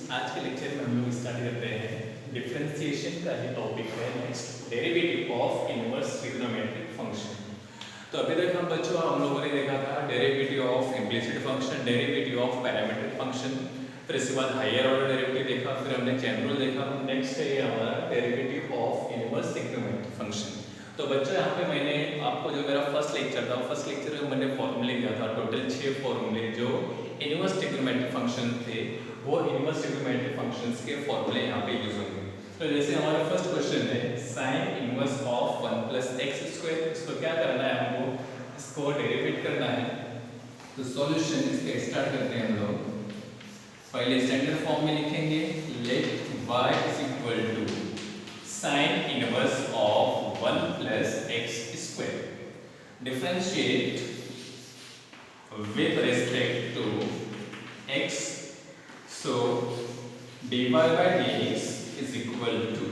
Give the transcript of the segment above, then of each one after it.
आज के लेक्चर में हम लोग स्टार्ट करते हैं डिफरेंशिएशन का ही टॉपिक है next derivative of inverse trigonometric function. तो अभी तक हम लोगों ने देखा था derivative of implicit function, derivative of parametric function, फिर इसके बाद हायर ऑर्डर डेरिवेटिव देखा, फिर हमने जनरल देखा। नेक्स्ट है ये हमारा derivative of inverse trigonometric function. तो बच्चों यहाँ पे मैंने आपको जो मेरा फर्स्ट लेक्चर था, फर्स्ट लेक्चर में मैंने फॉर्मूले दिया था, टोटल 6 फॉर्मूले जो इनवर्स ट्रिग्नोमेट्रिक फंक्शन थे, वो इनवर्स ट्रिग्नोमेट्रिक फंक्शंस के फॉर्मूले यहाँ पे यूज होंगे। तो जैसे हमारा फर्स्ट क्वेश्चन है sign inverse of 1 plus x square, इसको क्या करना है, हमको इसको डेरिवेट करना है। तो सॉल्यूशन इसके स्टार्ट करते हैं हम लोग। पहले स्टैंडर्ड फॉर्म में लिखेंगे, let y is equal to sine inverse of 1 plus x square differentiate with respect to x, so dy by dx is equal to।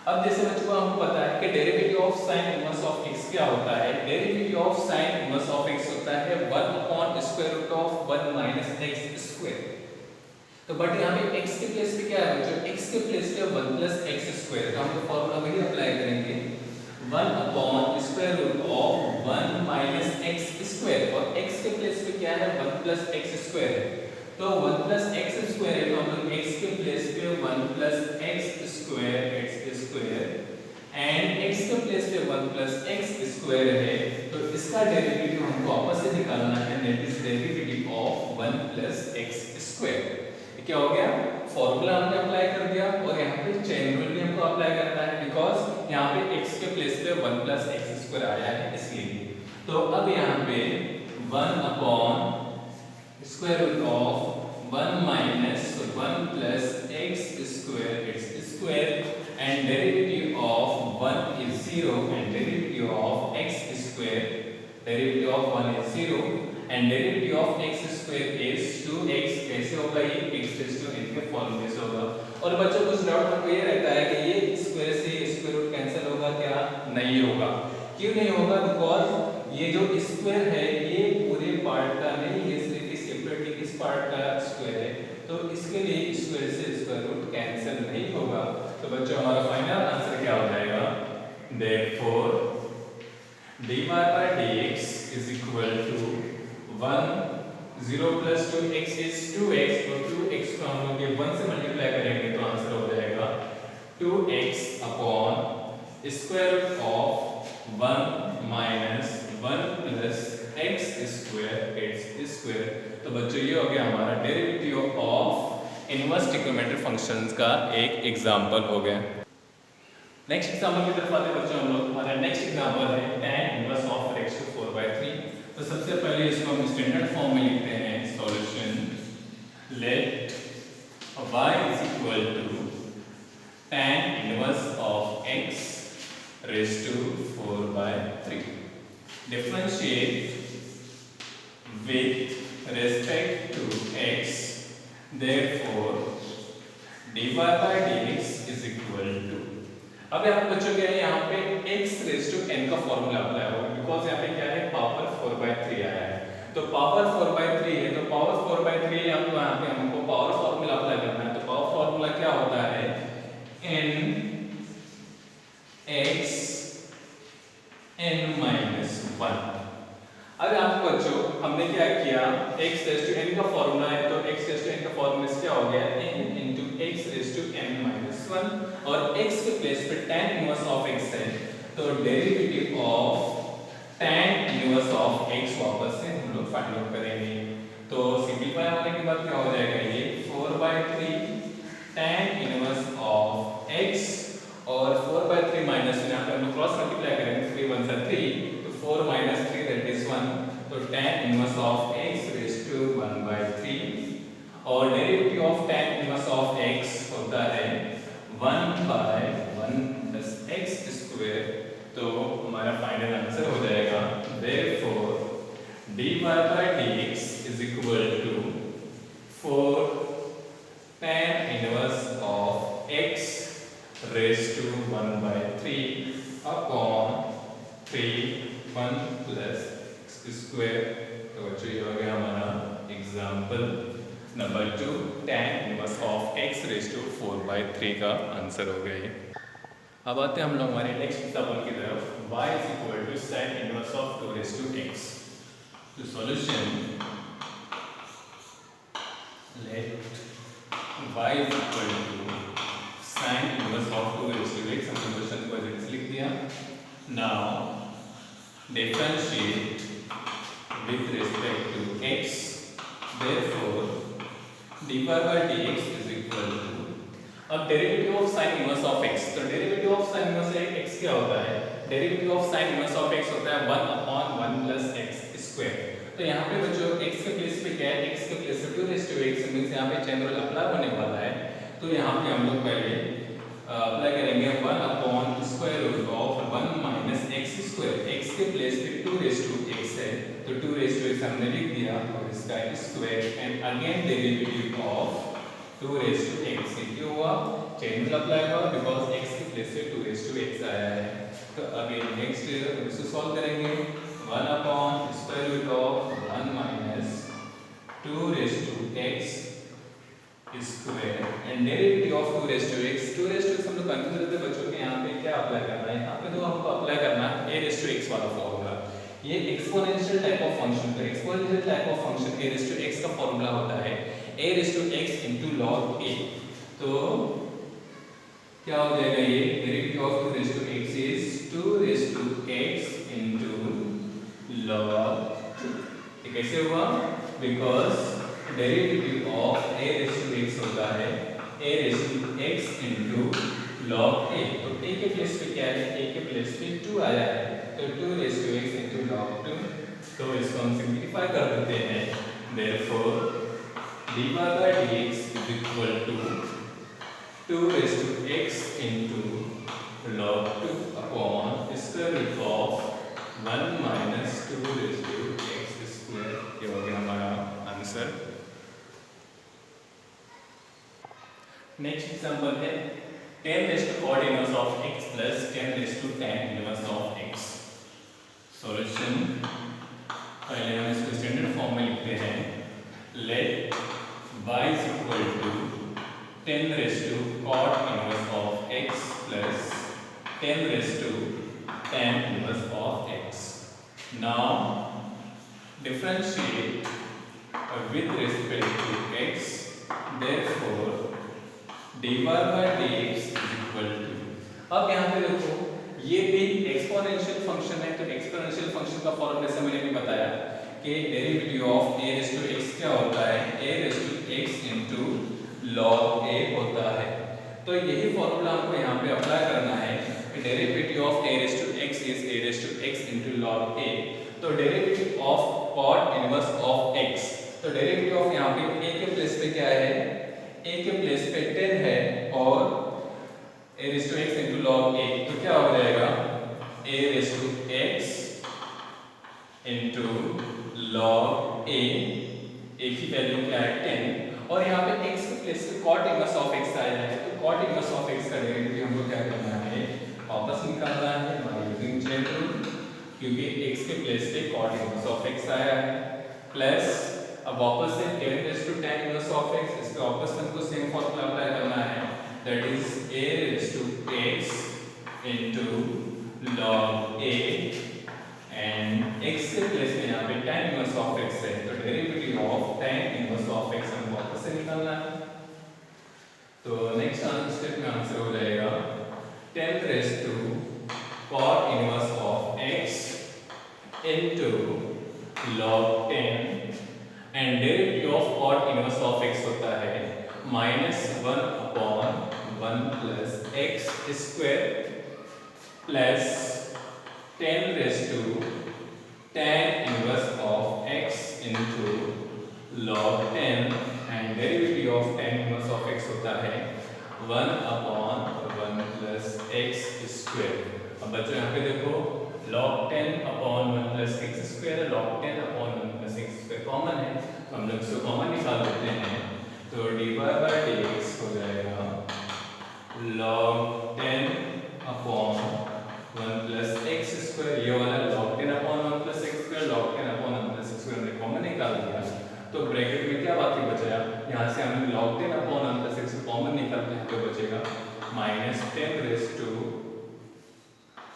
अब जैसे बच्चों को हमको पता है कि derivative of sine inverse of x क्या होता है। Derivative of sine inverse of x होता है 1 upon square root of 1 minus x square. तो बट यहाँ पे x के प्लेस पे क्या है बच्चों, x के प्लेस पे 1 प्लस एक्स स्क्वायर, तो हम लोग फॉर्मूला वही अप्लाई करेंगे 1 upon square root of 1 minus x square, और x के प्लेस पे क्या है 1 प्लस एक्स स्क्वायर है। तो 1 प्लस एक्स स्क्वायर है, तो हम लोग x के प्लेस पे 1 plus x square and x के प्लेस पे 1 प्लस एक्स स्क्वायर है, तो इसका डेरिवेटिव हमको वापस से निकालना है, that is derivative of 1 plus x square. क्या हो गया, फॉर्मूला हमने अप्लाई कर दिया, और यहाँ पे चेन रूल भी हमको अप्लाई करना है, बिकॉज यहाँ पे x के प्लेस पे 1 प्लस एक्स स्क्वायर आया है इसलिए। तो अब यहाँ पे 1 upon square root of 1 minus 1 plus x square and derivative of 1 is 0 and derivative of x square, derivative of 1 is 0 and derivative of x square is 2x। कैसे होगा ये, x रेज़ टू n के फॉर्मूले से होगा। और बच्चों कुछ डाउट हमको ये रहता है कि ये स्क्वायर से स्क्वायर रूट कैंसिल होगा क्या, नहीं होगा। क्यों नहीं होगा, बिकॉज ये जो स्क्वायर है ये पूरे पार्ट का नहीं है, सिर्फ इस सेपरेट इस पार्ट का स्क्वायर है, तो इसके लिए स्क्वायर से स्क्वायर रूट कैंसिल नहीं होगा। तो बच्चों हमारा फाइनल आंसर क्या हो जाएगा, therefore dy by dx is equal to 1 0 plus 2x is 2x, तो 2x को हम लोग ये 1 से मल्टीप्लाई करेंगे तो आंसर हो जाएगा 2x upon square root of 1 minus 1 plus x square. तो बच्चों ये हो गया हमारा derivative of inverse trigonometric functions का एक एग्जांपल हो गया। नेक्स्ट एग्जांपल की तरफ आते हैं बच्चों हम लोग। हमारा नेक्स्ट एग्जांपल है tan inverse of x to 4/3। तो सबसे पहले इसको हम स्टैंडर्ड फॉर्म में लिखते हैं, solution let y is equal to tan inverse of x raise to 4/3 differentiate with respect to x, therefore dy by dx is equal to। अब यहाँ पे बच्चों क्या है, यहाँ पे x रेज़ टू n का फॉर्मूला अप्लाई होगा, बिकॉज यहाँ पे क्या है पावर 4/3 आया है। तो पावर 4/3 है, तो पावर 4/3 यहाँ पे हमको पावर फॉर्मूला अप्लाई करना है। तो पावर फॉर्मूला क्या होता है, n x n minus 1। अब यहाँ पे बच्चों हमने क्या किया, x रेज़ टू n का फॉर्मूला है, तो x रेज़ टू n का फॉर्मूला क्या हो गया, n into x raise to n minus 1, और x के प्लेस पे tan इनवर्स ऑफ x है, तो derivative of tan inverse of x वापस से हम लोग फाइंड आउट करेंगे। तो सिंपलीफाई होने के बाद क्या हो जाएगा, ये 4/3 tan इनवर्स ऑफ x, और 4/3 माइनस यहाँ पे हम लोग क्रॉस मल्टीप्लाई करेंगे, 3 1 जा 3, तो 4 minus 3 that is 1, तो tan inverse of x raised to 1/3, और derivative of tan inverse of x होता है 1/1 प्लस एक्स स्क्वायर। तो हमारा फाइनल आंसर हो जाएगा therefore dy by dx is equal to 4 tan inverse of x raised to 1/3 upon 3 1 plus x square। तो बच्चों ये हो गया हमारा example number 2 tan inverse of x raise to 4/3 का आंसर हो गया ये। अब आते हैं हम लोग हमारे नेक्स्ट एग्जाम्पल की तरफ। y is equal to sine inverse of 2 raise to x। तो solution let y is equal to sine inverse of 2 raise to x। हमने क्वेश्चन को ऐसे लिख दिया। Now differentiate with respect to x, therefore dy by dx is equal to, अब derivative of sine inverse of x, तो derivative of sine inverse x क्या होता है? Derivative of sine inverse of x होता है 1/1 प्लस x स्क्वायर। तो यहाँ पे बच्चों x के प्लेस पे क्या है? x के प्लेस पे 2 रेज़ टू x मींस यहाँ पे चेन रूल अप्लाई होने वाला है। तो यहाँ पे हम लोग पहले अप्लाई करेंगे 1/√1 माइनस x स्क्वायर। x के प्लेस पे 2 रेज़ टू x है, तो 2 रेज़ टू x हमने लिख दिया और इसका square and again derivative of 2 raise to x। क्यों हुआ? चेन रूल अप्लाई हुआ बिकॉज x के प्लेस पे 2 रेज़ टू x आया है। तो अगेन नेक्स्ट इसको सॉल्व करेंगे 1/√1 minus 2 raise to x square and derivative of 2 raise to x। 2 raise to x हम लोग कंफ्यूज रहते हैं बच्चों के। यहाँ पे क्या अप्लाई करना है? यहाँ पे तो हमको अप्लाई करना है a रेज़ टू x वाला फॉर्मूला। ये एक्सपोनेंशियल टाइप ऑफ फंक्शन, तो exponential type of function a raise to x का फॉर्मूला होता है a raise to x into log a। तो क्या हो जाएगा? ये derivative of 2 raise to x is 2 raise to x into log 2। ये कैसे हुआ? Because derivative of a raise to x होता है a raise to x into log a। तो a के प्लेस पे क्या है? a के प्लेस पे 2 आया है, तो 2 raise to x into log 2। तो इसको हम सिंपलीफाई कर देते हैं। therefore dy by dx is equal to 2 raised to x into log 2 upon square root of 1 minus 2 raised to x square। ये हो गया हमारा आंसर। नेक्स्ट एग्जांपल है 10 raised to cot inverse of x plus 10 raised to tan inverse of x। Solution पहले हम इसको standard form में लिखते हैं। Let y is equal to 10 raised to cot inverse of x plus 10 raised to tan inverse of x। Now differentiate with respect to x, therefore dy by dx is equal to, अब यहाँ पे देखो ये भी exponential function है, तो exponential function का formula जैसे मैंने भी बताया कि derivative of a raise to x क्या होता है? a raise to x into log a होता है। तो यही फॉर्मूला हमको यहाँ पे अप्लाई करना है कि derivative of a raise to x is a raise to x into log a। तो derivative of cot inverse of x, तो डेरिवेटिव ऑफ यहाँ पे a के प्लेस पे क्या है? a के प्लेस पे 10 है और a raise to x into log a, तो क्या हो जाएगा? a raise to x into log a, a की वैल्यू क्या है? 10 और यहाँ पे x के प्लेस पे cot इनवर्स ऑफ x आया है, तो cot इनवर्स ऑफ x का डेरिवेटिव हमको क्या करना है? वापस निकालना है बाय यूजिंग चेन रूल, क्योंकि x के प्लेस पे cot इनवर्स ऑफ x आया है, प्लस अब वापस से 10 raise to tan inverse of x, इसका वापस हमको सेम फॉर्मूला अप्लाई करना है, that is a raise to x into log a and x के प्लेस में यहाँ पे tan इनवर्स ऑफ x है, तो derivative of tan inverse of x हमको वापस से निकालना है। तो नेक्स्ट स्टेप में आंसर हो जाएगा 10 raise to cot inverse of x into log 10 and derivative of cot inverse of x होता है -1/1 plus x square plus 10 raise to tan inverse of x into log 10 and derivative of tan inverse of x होता है 1/1 plus x square. अब बच्चों यहाँ पे देखो log 10/1 plus x square, log 10/1 plus x square common है, तो हम लोग इसको कॉमन निकाल देते हैं। तो dy by dx हो जाएगा log 10/1 प्लस x स्क्वायर, ये वाला log 10/1 plus x square, log 10/1 plus x square हमने कॉमन निकाल दिया। तो ब्रैकेट में क्या बाकी बचा? यहाँ से हमने log 10/1 प्लस x को कॉमन निकालते हैं तो बचेगा minus 10 raise to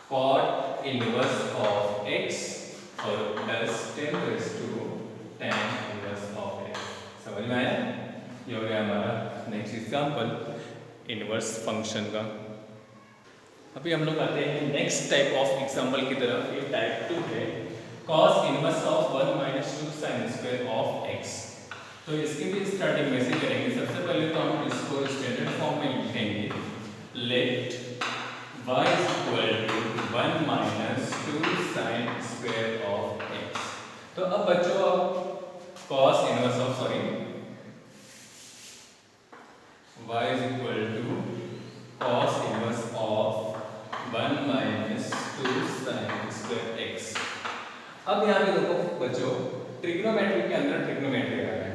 cot inverse of x और plus 10 raise to tan inverse of x। समझ में आया? ये हो गया हमारा नेक्स्ट एग्जांपल इनवर्स फंक्शन का। अभी हम लोग आते हैं नेक्स्ट टाइप ऑफ एग्जांपल की तरफ। ये टाइप 2 है, cos inverse of 1 minus 2 sin square of x। तो इसकी भी स्टार्टिंग में से करेंगे। सबसे पहले तो हम इसको स्टैंडर्ड फॉर्म में लिखेंगे, let y equal to 1 minus 2 sin square of x। तो अब बच्चों cos inverse of y is equal to cos inverse of 1 minus 2 sin square x। अब यहाँ पे देखो बच्चों, ट्रिग्नोमेट्री के अंदर ट्रिग्नोमेट्री आ रहा है,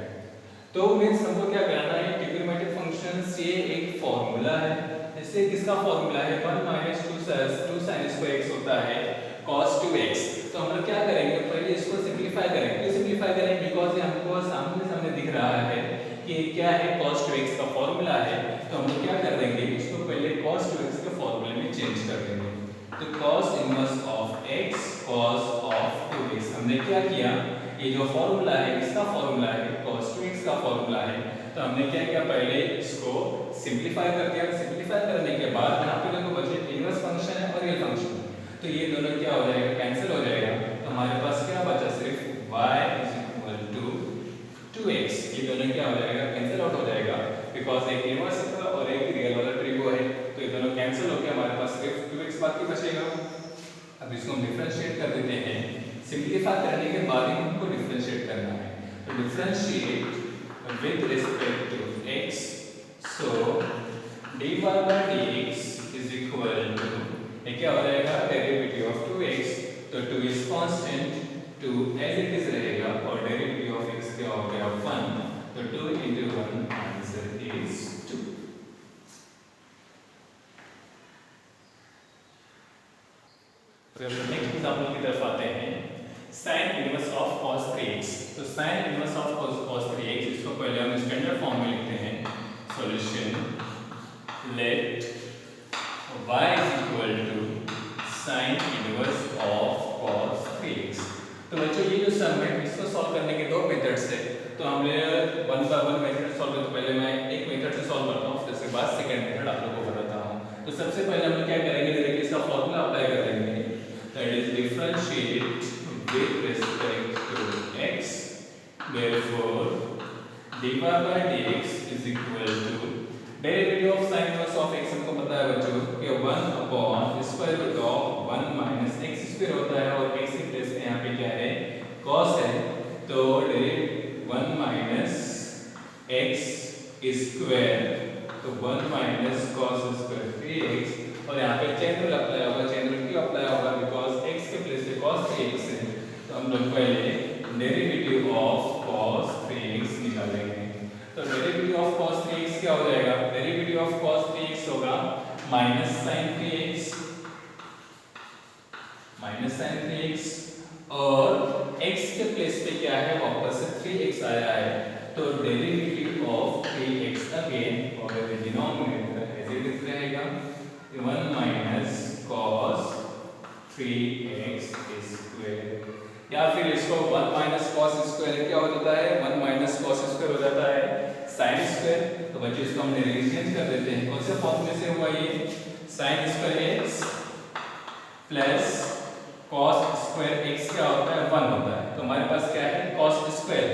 तो मीन्स हमको क्या करना है, ट्रिग्नोमेट्रिक फंक्शंस ये एक फॉर्मूला है। इससे किसका फॉर्मूला है, 1 माइनस 2 sin स्क्वायर x होता है cos 2x। तो हम लोग क्या करेंगे, पहले इसको सिंपलीफाई करेंगे। क्यों सिंपलीफाई करेंगे, बिकॉज ये हमको सामने दिख रहा है कि क्या है, cos 2x का फॉर्मूला है। तो हम लोग क्या कर देंगे, इसको पहले cos 2x के फॉर्मूले में चेंज कर देंगे। तो cos inverse of x cos of 2x। हमने क्या किया, ये जो फॉर्मूला है इसका फॉर्मूला है, cos 2x का फॉर्मूला है। तो हमने क्या किया, पहले इसको सिंपलीफाई कर दिया। सिंपलीफाई करने के बाद यहाँ पे देखो बच्चे इनवर्स फंक्शन है और रियल फंक्शन, तो ये दोनों क्या हो जाएगा, कैंसिल हो जाएगा। तो हमारे पास क्या बचा, सिर्फ y is equal to 2x। ये दोनों क्या हो जाएगा, कैंसिल आउट हो जाएगा, बिकॉज एक इनवर्स का और एक रियल वाला ट्रिगो है। तो ये दोनों कैंसिल होकर हमारे पास सिर्फ 2x बाकी बचेगा। अब इसको हम डिफरेंशिएट कर देते हैं। सिंपलीफाई करने के बाद ही हमको डिफरेंशिएट करना है। तो differentiate with respect to x, so dy by dx is equal to, ये क्या हो जाएगा, डेरिवेटिव ऑफ 2x। तो 2 is constant, 2 as it is रहेगा और डेरिवेटिव ऑफ x क्या हो गया, 1। तो 2 into 1 answer is 2। Next example की तरफ आते हैं, sin inverse of cos 3x। तो sin inverse of cos 3x, इसको पहले हम स्टैंडर्ड फॉर्म में लिखते हैं। Solution let y is equal to sin inverse of cos 3x। तो बच्चों ये जो सम है इसको सॉल्व करने के दो मेथड्स है। तो हमने 1 बाय 1 मेथड सॉल्व करते, पहले मैं एक मेथड से सॉल्व करता हूँ, फिर उसके बाद सेकंड मेथड आप लोगों को बताता हूँ। तो सबसे पहले हम लोग क्या करेंगे, डायरेक्टली इसका फॉर्मूला अप्लाई कर देंगे, that is differentiate with respect to x, therefore dy by dx is equal to derivative of sin inverse of x। हमको पता है बच्चों कि 1 upon square root of 1 minus x square होता है और x की प्लेस में यहाँ पे क्या है, cos है। तो डेरिवेटिव 1 minus x square, तो 1 minus cos square 3x, और यहाँ पे चेन रूल अप्लाई होगा। चेन रूल क्यों अप्लाई होगा, बिकॉज x के प्लेस पे cos 3x है। तो हम लोग पहले डेरिवेटिव ऑफ cos 3x निकालेंगे। तो डेरिवेटिव ऑफ cos 3x क्या हो जाएगा, डेरिवेटिव ऑफ cos 3x होगा माइनस sin 3x, और x के प्लेस पे क्या है, वापस से 3x आया है। तो डेरिवेटिव ऑफ 3x अगेन और डिनोमिनेटर एज इट इज रहेगा 1 माइनस cos 3x स्क्वायर, या फिर इसको 1 माइनस cos स्क्वायर क्या हो जाता है, 1 माइनस cos स्क्वायर हो जाता है sin स्क्वायर। तो बच्चों इसको हम रिअरेंज कर देते हैं। कौन से फॉर्म में से हुआ ये, sin square x plus cos square x क्या होता है, 1 होता है। तो हमारे पास क्या है, cos स्क्वायर,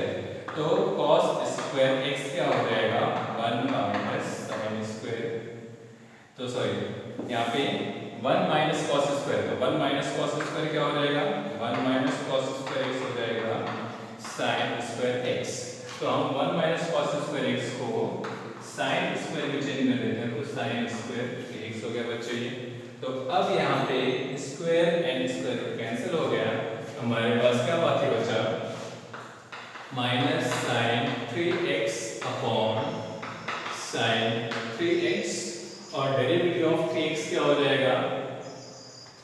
तो cos स्क्वायर x क्या हो जाएगा, 1 माइनस sin स्क्वायर। तो सॉरी यहाँ पे 1 माइनस cos स्क्वायर, तो 1 माइनस cos स्क्वायर क्या हो जाएगा, 1 माइनस cos स्क्वायर x हो जाएगा sin स्क्वायर x। तो हम 1 माइनस cos स्क्वायर x को sin स्क्वायर में चेंज कर देते हैं, तो sin स्क्वायर x हो गया बच्चों ये। तो अब यहाँ पे स्क्वायर एंड स्क्वायर कैंसिल हो गया, हमारे पास क्या बाकी बचा, minus sin 3x upon sin 3x, और डेरिवेटिव ऑफ 3x क्या हो जाएगा,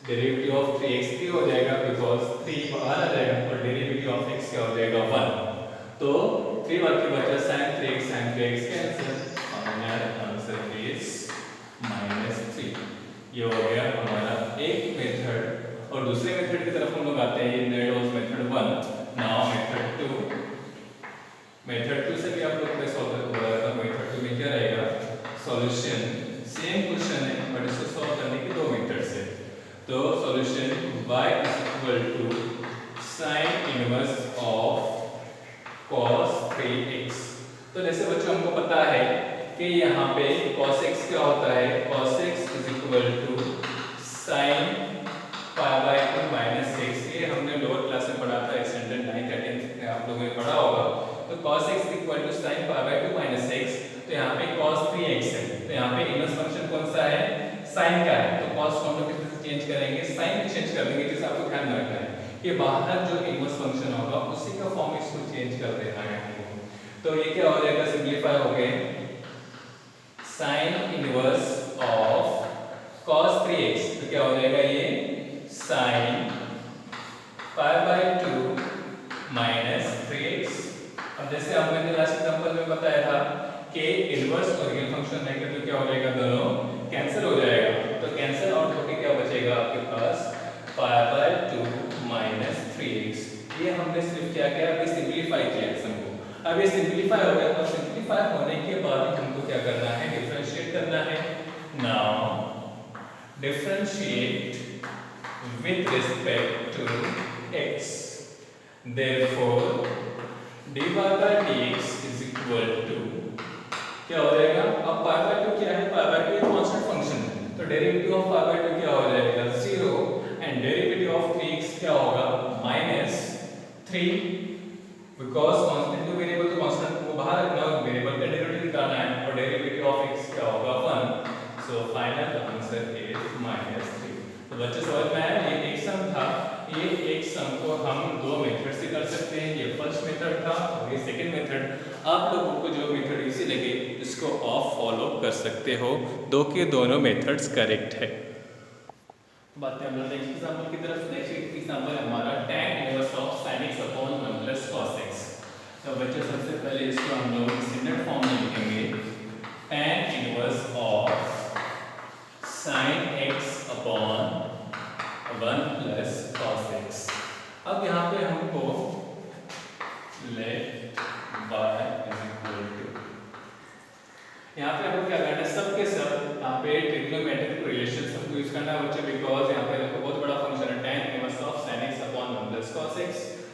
डेरिवेटिव ऑफ 3x 3 हो जाएगा, बिकॉज 3 बाहर आ जाएगा, और डेरिवेटिव ऑफ x क्या हो जाएगा, 1। तो 3 बाकी बचा sin 3x कैंसिल, हमारा आंसर सॉल्यूशन सेम क्वेश्चन है बट इसको सॉल्व करने के दो मेथड्स है। तो solution y is equal to sine inverse of cos 3x। तो जैसे बच्चों हमको पता है कि यहाँ पे cos x क्या होता है, cos x is equal to sine pi by 2 minus x। ये हमने लोअर क्लास में पढ़ा था, स्टैंडर्ड 9 या 10 में आप लोगों ने पढ़ा होगा। तो cos x equal to sine pi by 2 minus x। तो यहाँ पे cos 3x है, तो यहाँ पे इनवर्स फंक्शन कौन सा है, साइन का है। तो cos को हम लोग किस चेंज करेंगे, साइन में चेंज कर देंगे। जैसे आपको ध्यान रखना है कि बाहर जो इनवर्स फंक्शन होगा उसी का फॉर्म इसको चेंज कर देना है हमको। तो ये क्या हो जाएगा, सिंपलीफाई हो गए sign inverse of cos 3x। तो क्या हो जाएगा, ये sign pi by 2 minus 3x। अब जैसे अब मैंने लास्ट एग्जांपल में बताया था कि इनवर्स और रियल फंक्शन रहेगा तो क्या हो जाएगा, दोनों कैंसिल हो जाएगा। तो कैंसिल आउट होके क्या बचेगा आपके पास, पाई बाय 2 माइनस 3x। ये हमने सिर्फ क्या किया, अभी सिंपलीफाई किया सबको। अब ये सिंपलीफाई हो गया। तो सिंपलीफाई होने के बाद हमको क्या करना है, डिफरेंशिएट करना है। Now differentiate with respect to x, therefore dy by dx is equal to क्या हो जाएगा, अब पाई बाय 2 क्या है, पाई बाय 2 एक कांस्टेंट फंक्शन है। तो डेरिवेटिव ऑफ पाई बाय 2 क्या हो जाएगा, 0। एंड डेरिवेटिव ऑफ 3x क्या होगा, -3। बिकॉज कांस्टेंट टू वेरिएबल तो कांस्टेंट को बाहर रखना है, वेरिएबल का डेरिवेटिव निकालना है, और डेरिवेटिव ऑफ x क्या होगा, 1। So final answer is -3। तो बच्चे समझ में आया, ये एक सम था। ये एक सम को हम दो मेथड से कर सकते हैं। ये फर्स्ट मेथड था और ये सेकंड मेथड। आप लोगों को जो मेथड इजी लगे इसको आप फॉलो कर सकते हो। दो के दोनों मेथड्स करेक्ट है। बात हम लोग नेक्स्ट एग्जांपल की तरफ। नेक्स्ट एग्जांपल हमारा tan inverse of sin x upon 1 plus cos x। तो बच्चे सबसे पहले इसको हम लोग स्टैंडर्ड फॉर्म में लिखेंगे, tan inverse of sin x upon 1 plus cos x। अब यहाँ पे हमको let y is equal to, यहाँ पे हमको क्या करना है, सब के सब यहाँ पे ट्रिग्नोमेट्रिक रिलेशन सबको यूज करना है बच्चे। बिकॉज यहाँ पे देखो बहुत बड़ा फंक्शन है tan inverse of sin x upon 1 plus cos x।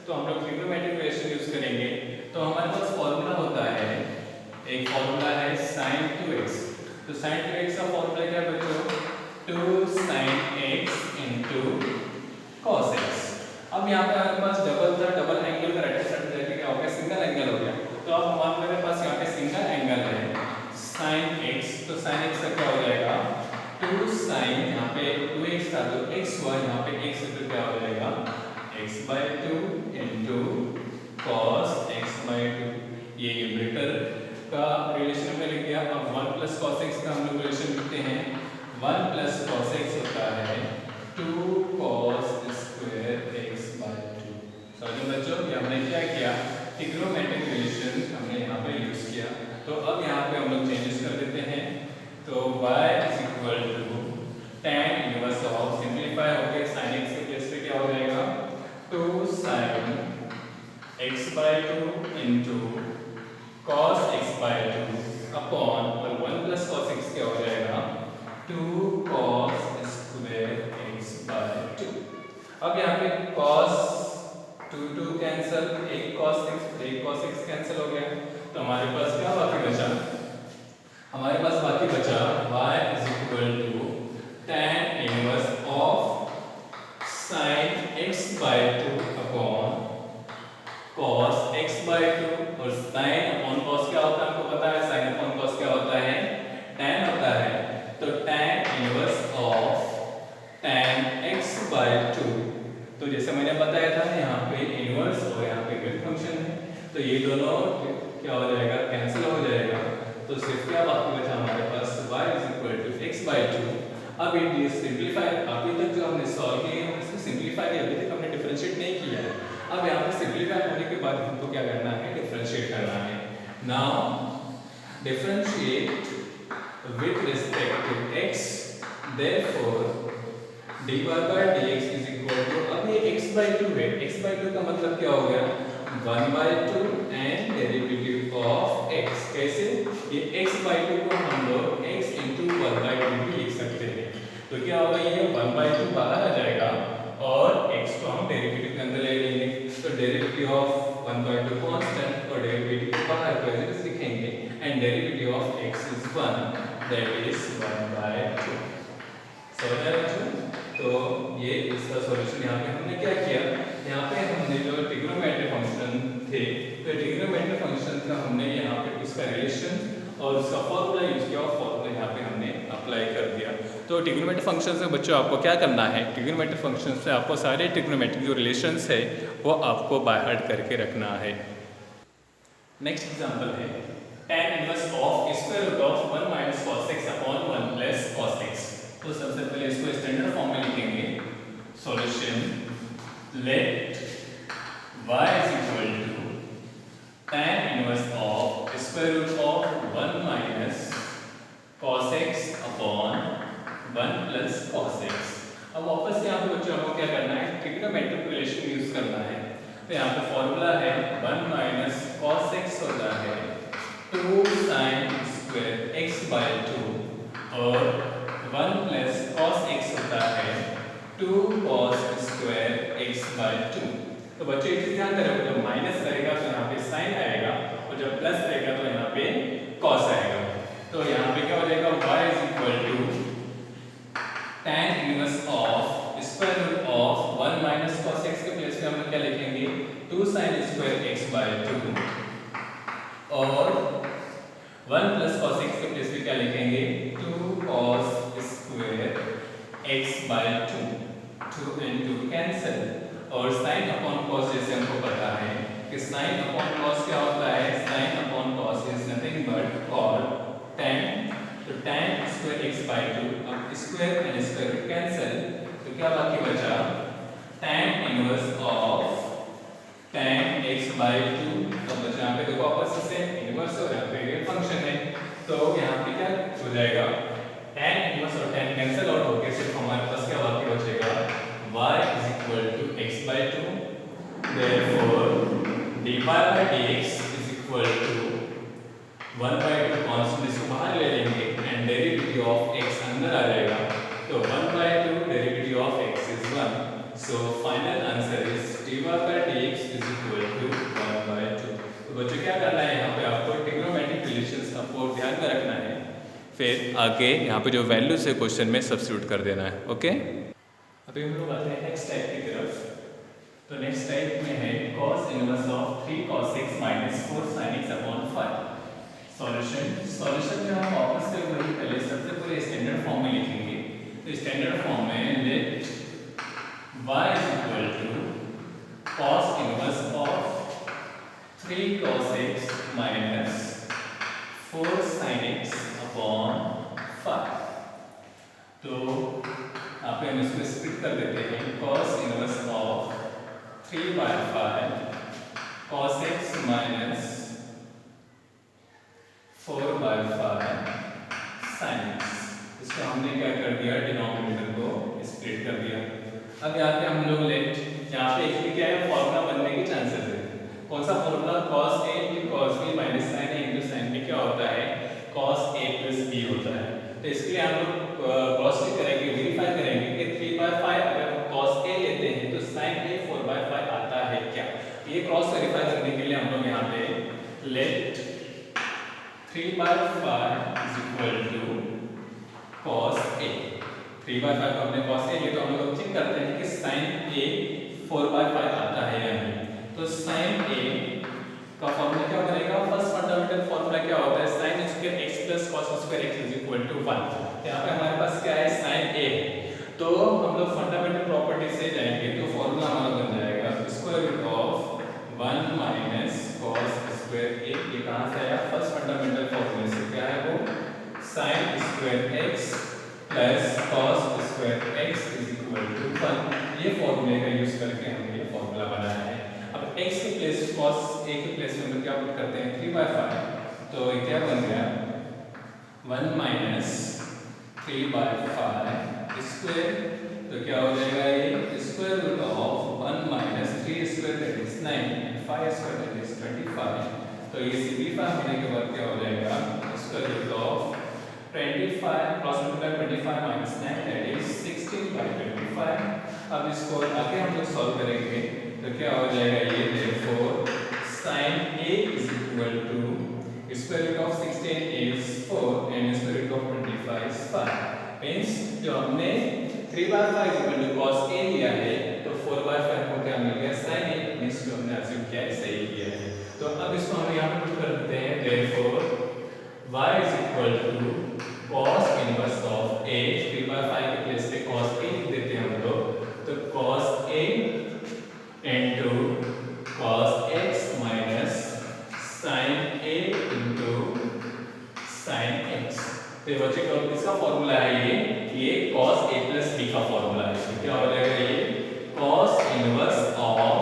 तो हम लोग ट्रिग्नोमेट्रिक रिलेशन यूज करेंगे। तो हमारे पास फॉर्मूला होता है, एक फॉर्मूला है sin 2x। तो sin 2x का फॉर्मूला क्या है बच्चों, 2 sin x into cos x। अब यहाँ पे हमारे पास डबल था, डबल एंगल का राइट साइड जाके क्या हो गया, सिंगल एंगल हो गया। तो अब हमारे पास यहाँ पे सिंगल एंगल है sin x। तो sin x का क्या हो जाएगा, 2 sin, यहाँ पे 2x था तो x हुआ, यहाँ पे x तो क्या हो जाएगा, x/2 into cos x/2। ये न्यूमरेटर का रिलेशन में लिख दिया। अब 1 प्लस cos x का हम लोग रिलेशन लिखते हैं। 1 प्लस cos x होता है 2 cos स्क्वायर x/2। समझो बच्चों, ये हमने क्या किया, ट्रिग्नोमेट्रिक रिलेशन हमने यहाँ पे यूज किया। तो अब यहाँ पे हम लोग चेंजेस कर देते हैं। तो y is equal to tan inverse of, simplify हो गया, sin x के प्लेस पे क्या हो जाएगा, 2 sin x/2 into cos x/2 upon 1 plus cos x क्या हो जाएगा, 2 cos स्क्वायर x/2। अब यहाँ पे cos 2 कैंसिल, एक cos x कैंसिल हो गया। तो हमारे पास क्या बाकी बचा, हमारे पास बाकी बचा y is equal to tan inverse of sin x/2 upon cos x/2। और sin अपॉन cos क्या होता है हमको पता है, sin अपॉन cos क्या होता है, tan होता है। तो tan inverse of tan x/2। तो जैसे मैंने बताया था यहाँ पे इनवर्स और यहाँ पे ग्रेड फंक्शन है, तो ये दोनों क्या हो जाएगा, कैंसिल हो जाएगा। तो सिर्फ क्या बाकी बचा हमारे पास, y is equal to x/2। अब ये सिंपलीफाई, अभी तक जो हमने सॉल्व किए हैं इसको सिंपलीफाई किया, अभी तक हमने डिफरेंशिएट नहीं किया है। अब यहाँ पे सिंपलीफाई होने के बाद हमको क्या करना है, डिफरेंशिएट करना है। Now differentiate with respect to x, therefore dy by dx is equal to, अब ये x/2 है, x/2 का मतलब क्या हो गया, 1/2 एंड डेरिवेटिव ऑफ x। कैसे, ये x/2 को हम लोग x is 1, that is 1/2. समझ आया बच्चों? तो ये इसका सॉल्यूशन यहाँ पे हमने क्या किया, यहाँ पे हमने जो ट्रिग्नोमेट्रिक फंक्शन थे, तो ट्रिग्नोमेट्रिक फंक्शन का हमने यहाँ पे उसका रिलेशन और उसका फॉर्मूला यूज किया और फॉर्मूला यहाँ पे हमने अप्लाई कर दिया। तो ट्रिग्नोमेट्रिक फंक्शन से बच्चों आपको क्या करना है, ट्रिग्नोमेट्रिक फंक्शन से आपको सारे ट्रिग्नोमेट्रिक जो रिलेशंस है वो आपको बाय हार्ट करके रखना है। नेक्स्ट एग्जांपल है tan inverse of square root of 1 minus cos x upon 1 plus cos x। तो सबसे पहले इसको स्टैंडर्ड फॉर्म में लिखेंगे। Solution let y is equal to tan inverse of square root of 1 minus cos x upon 1 plus cos x। अब वापस यहाँ पे बच्चों हमको क्या करना है, ट्रिग्नोमेट्रिक रिलेशन यूज करना है। तो यहाँ पे फॉर्मूला है 1 माइनस cos x होता है 2 sin स्क्वायर x बाय 2 और 1 प्लस cos x होता है 2 cos स्क्वायर x बाय 2। तो बच्चों एक चीज ध्यान रखो, जब माइनस रहेगा तो यहाँ पे साइन आएगा और जब प्लस रहेगा तो यहाँ पे cos आएगा। तो यहाँ पे क्या हो जाएगा, y is equal to tan inverse of square root of 1 minus cos x के प्लेस पे हम क्या लिखेंगे 2 sin स्क्वायर x बाय 2 और 1 प्लस cos x के प्लेस पे क्या लिखेंगे 2 cos square x by 2। 2 and 2 cancel और sin अपॉन cos जैसे हमको पता है कि sin अपॉन cos क्या होता है, sin upon cos is nothing but cot tan। तो tan स्क्वायर x बाय 2, अब स्क्वायर एंड स्क्वायर कैंसिल तो क्या बाकी बचा tan inverse of tan x by 2। तो बचा यहाँ पे देखो वापस से इनवर्स और यहाँ पे ये फंक्शन है, तो यहाँ पे क्या हो जाएगा tan इनवर्स और tan कैंसिल आउट होके सिर्फ हमारे पास क्या बाकी बचेगा y is equal to x by 2। Therefore dy by dx is equal to 1 by 2 constant, इसको बाहर ले लेंगे एंड डेरिवेटिव ऑफ x अंदर आ जाएगा। तो 1 by 2 derivative of x is 1। So final answer is dy by dx is equal to 1 by 2। तो बच्चों क्या करना है, यहाँ पे आपको ट्रिग्नोमेट्रिक रिलेशंस आपको ध्यान में रखना है, फिर आगे यहाँ पे जो वैल्यूज है क्वेश्चन में सब्स्टिट्यूट कर देना है। ओके, अभी हम लोग आते हैं नेक्स्ट टाइप की तरफ। तो नेक्स्ट टाइप में है cos inverse of 3 cos x minus 4 sin x upon 5। Solution में हम वापस से वही पहले सबसे पहले स्टैंडर्ड फॉर्म में लिखेंगे। तो स्टैंडर्ड फॉर्म में let y is equal to cos inverse of 3 cos x minus 4 sin x upon 5। तो यहाँ पे हम इसको स्प्लिट कर देते हैं, cos inverse of 3 by 5 cos x minus 4 by 5 sin x। इसको हमने क्या कर दिया, डिनोमिनेटर को स्प्लिट कर दिया। अब यहाँ पे हम लोग लेट यहाँ पे इसमें क्या है, फॉर्मूला बनने के चांसेस है। कौन सा formula, cos a into cos b minus sin a into sin b क्या होता है, cos a plus b होता है। तो इसके लिए हम लोग क्रॉस चेक करेंगे, वेरीफाई करेंगे कि 3 by 5 अगर हम cos a लेते हैं तो sin a 4 by 5 आता है क्या। ये क्रॉस वेरीफाई करने के लिए हम लोग यहाँ पे late 3 by 5 is equal to cos a। 3 by 5 को हमने cos a लिया तो हम लोग चेक करते हैं कि sin a 4 by 5 आता है या नहीं। तो sin a का फॉर्मूला क्या बनेगा, फर्स्ट फंडामेंटल फॉर्मूला क्या होता है, sin square x plus cos square x is equal to 1। यहाँ पे हमारे पास क्या है, sin a। तो हम लोग फंडामेंटल प्रॉपर्टी से जाएंगे तो फॉर्मूला हमारा बन जाएगा square root of 1 minus cos square a। ये कहाँ से आया, फर्स्ट फंडामेंटल फॉर्मूले से, क्या है वो, sin square x plus cos square x is equal to 1। ये फॉर्मूले का यूज करके हमने ये फॉर्मूला बनाया है। अब x के प्लेस cos a के प्लेस में हम क्या पुट करते हैं 3 by 5, तो ये क्या बन गया 1 माइनस 3 by 5 स्क्वायर। तो क्या हो जाएगा, ये square root of 1 minus 3 square that is 9 and 5 square that is 25। तो ये सिंपलीफाई होने के बाद क्या हो जाएगा, square root of 25 cross multiply 25 minus 9 that is 16 by 25। अब इसको आगे हम लोग सॉल्व करेंगे तो क्या हो जाएगा, ये therefore sin a is equal to square root of 16 is 4 जो हमने 3/5 इक्वल टू cos A लिया है, तो 4/5 को क्या मिल गया sin A, मींस जो हमने अज्यूम किया है सही किया है। तो अब इसको हम यहाँ पे पुट कर देते हैं, therefore y is equal to cos inverse of A, 3/5 के प्लेस पे cos A लिख देते हैं हम लोग, तो cos A into cos x minus sin A into sin x। तो ये बच्चे का किसका फॉर्मूला है, ये cos A plus B का फॉर्मूला है। तो क्या हो जाएगा, ये cos inverse of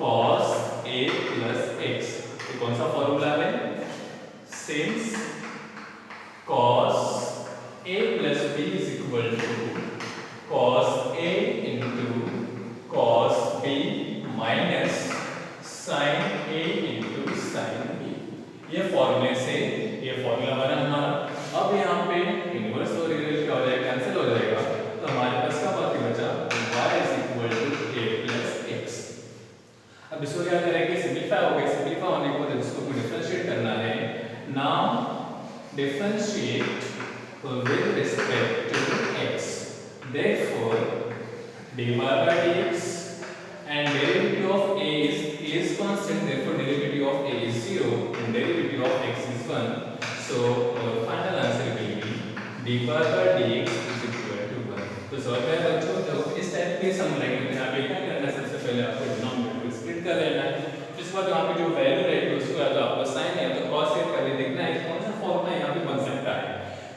cos A plus x। ये कौन सा फॉर्मूला है, since cos A plus B is equal to cos A into cos B minus sin A into sin B। ये फॉर्मूले से ये फॉर्मूला बना हमारा। अब यहाँ पे इनवर्स और रिवर्स क्या हो जाएगा, कैंसिल हो जाएगा, तो हमारे पास क्या बाकी बचा, y is equal to a plus x। अब इसको क्या करेंगे, सिंपलीफाई हो गया। सिंपलीफाई होने के बाद इसको डिफरेंशिएट करना है। Now differentiate with respect to x, therefore dy by dx and derivative of a is constant, therefore derivative of a is 0 and derivative of x is 1, so our final answer will be dy by dx is equal to 1। तो solve है बच्चों, तो इस type के सम रहेंगे। यहाँ पे क्या करना है, सबसे पहले आपको डिनोमिनेटर को स्प्लिट कर लेना है, इसके बाद यहाँ पे जो वैल्यू रहेगी उसको या तो आपको साइन या तो cos से करके देखना है कौन सा फॉर्मूला यहाँ पे बन सकता है।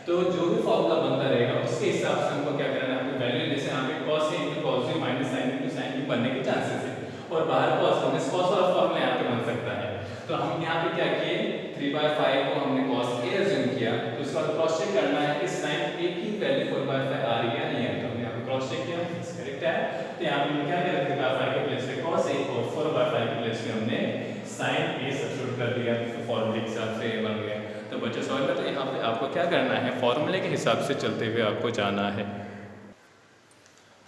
तो जो भी फॉर्मूला बनता रहेगा उसके हिसाब से हमको क्या करना है, आपको वैल्यू जैसे यहाँ पे cos A into cos B minus sin into sin B बनने के चांसेस है, और बाहर cos माइनस cos वाला फॉर्मूला यहाँ पे बन सकता है। तो हम यहाँ पे क्या किए, 3/5 को हमने cos A अज्यूम किया, तो उसके बाद क्रॉस चेक करना है कि sin A की वैल्यू 4/5 आ रही है नहीं है, तो हमने यहाँ पे क्रॉस चेक किया, करेक्ट है। तो यहाँ पे क्या किया, 3/5 के प्लेस पे cos A और 4/5 के प्लेस पे हमने sin A सब्स्टिट्यूट कर दिया, तो फॉर्मूले के हिसाब से बन गया। तो बच्चों समझ में, तो यहाँ पे आपको क्या करना है, फॉर्मूले के हिसाब से चलते हुए आपको जाना है।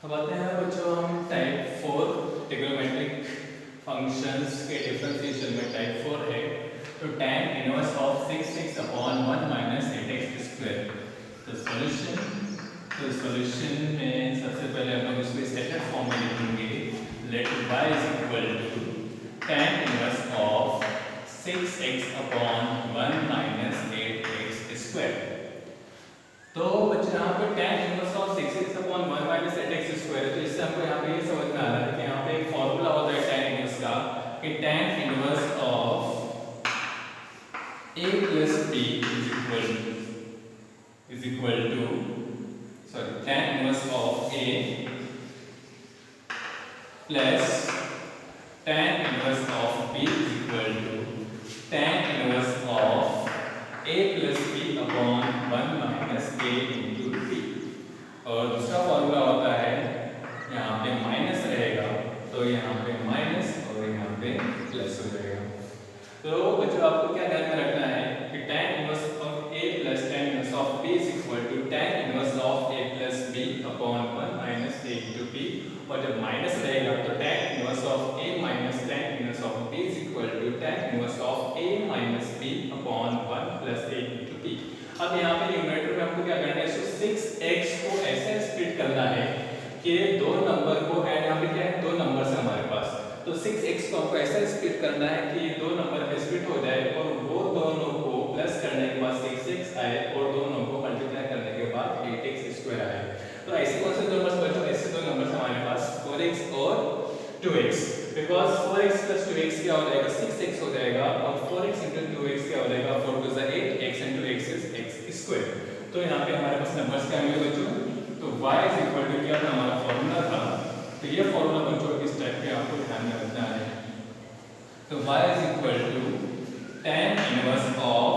अब आते हैं बच्चों हम टाइप 4 ट्रिग्नोमेट्रिक फंक्शंस के डिफरेंशिएशन में। टाइप 4 है, तो tan inverse of 6x/1 minus 8x square. तो सॉल्यूशन में सबसे पहले हम लोग इसको स्टैंडर्ड फॉर्म में लिखेंगे, let y is equal to tan inverse of 6x/1 minus 8x square. तो बच्चों यहाँ पे tan inverse of 6x/1 minus 8x square, तो इससे हमको यहाँ पे ये समझ में आ रहा है कि यहाँ पे एक फॉर्मूला होता है tan इनवर्स का, कि tan inverse of a plus b is equal to tan inverse of a plus tan inverse of b is equal to tan inverse of a plus b upon 1 minus a into b। और दूसरा formula होता है, यहाँ पे minus रहेगा, तो यहाँ पे माइनस और यहाँ पे प्लस हो जाएगा। तो बच्चों आपको क्या ध्यान में रखना है कि tan inverse of a plus tan inverse of b is equal to tan inverse of a plus b upon 1 minus a into b, और जब माइनस रहेगा तो tan inverse of a minus tan inverse of b is equal to tan inverse of a minus b upon 1 plus a into b। अब यहाँ पे numerator में हमको क्या करना है, 6x को ऐसे स्प्लिट करना है कि दो नंबर को, एंड यहाँ पे क्या है, दो नंबर है हमारे पास, तो 6x को हमको ऐसा स्प्लिट करना है कि ये दो नंबर पे स्प्लिट हो जाए और वो दोनों को प्लस करने के बाद 6x आए और दोनों को मल्टीप्लाई करने के बाद 8x स्क्वायर आए। तो ऐसे कौन से दो नंबर्स बच्चों, ऐसे दो नंबर्स हमारे पास 4x और 2x, because 4x plus 2x क्या हो जाएगा, 6x हो जाएगा, और 4x into 2x क्या हो जाएगा, 4 2 is 8, x into x is x square. तो यहाँ पे हमारे पास नंबर्स क्या मिले बच्चों, तो y is equal to क्या था, हमारा फॉर्मूला था, तो ये फॉर्मूला बच्चों किस टाइप के आपको ध्यान में रखना है। तो y is equal to tan inverse of,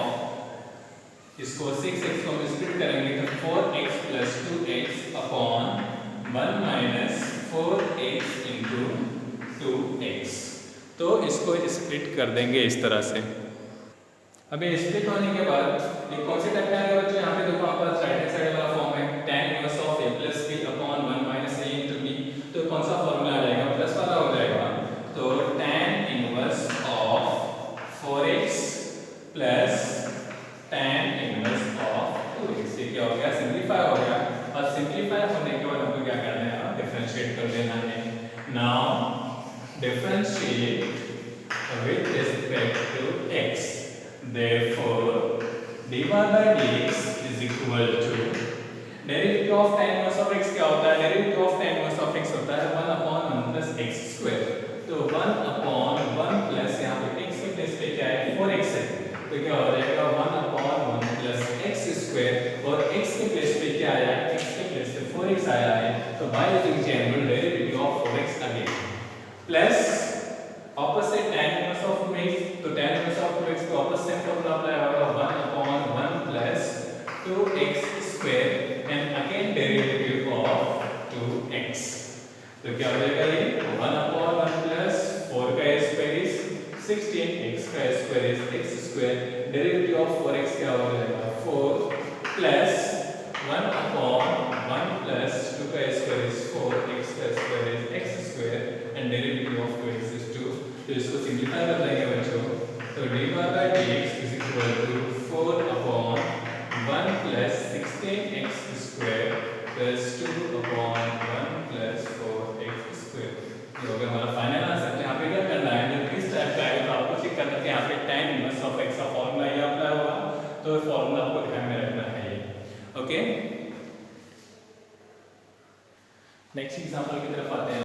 इसको 6x को हम स्प्लिट करेंगे तो 4x plus 2x upon 1 minus 4x into 2x। तो इसको स्प्लिट कर देंगे इस तरह से। अभी स्प्लिट होने के बाद ये कौन से टाइप का आएगा बच्चों, यहाँ पे देखो आपका राइट हैंड साइड वाला फॉर्म है, tan inverse of a plus b upon 1 minus a into b, तो कौन सा फॉर्मूला आ जाएगा, प्लस वाला हो जाएगा। तो tan inverse of 4x plus tan inverse of 2x, ये क्या हो गया, सिंपलीफाई हो गया। और simplify Now differentiate with respect to x. Therefore, dy by dx is equal to derivative of tan inverse of x क्या होता है? Derivative of tan inverse of x होता है 1 upon 1 plus x square. तो 1 upon 1 plus यहाँ पे x के place पे क्या है 4x है, तो क्या हो जाएगा 1 upon 1 plus x square और x के प्लेस पे क्या आया है? x के प्लेस पे 4x आया है, तो y is equal to derivative of 4x again plus opposite tan inverse of 2x, तो tan inverse of 2x का opposite फॉर्मूला अप्लाई होगा 1 upon 1 plus 2x square and again derivative of 2x. तो क्या हो जाएगा ये 1 upon 1 plus 4 का square is 16, x का square is x square, derivative of 4x क्या हो जाएगा 4 plus 1 upon 1 plus 2 का square is 4, x का square is x square and derivative of 2x is 2. तो इसको सिंप्लीफाई कर लेंगे बच्चों, तो dy by dx is equal to 4 upon 1 plus 16x square plus 2 upon 1 plus 4x square. ये हो गया हमारा फाइनल आंसर। यहाँ पे क्या करना है, जब इस टाइप का आएगा तो आपको चेक करना है कि यहाँ पे tan इनवर्स ऑफ x का फॉर्मूला ये अप्लाई होगा, तो फॉर्मूला आपको ध्यान में रखना है ये। ओके, नेक्स्ट एग्जांपल की तरफ आते हैं।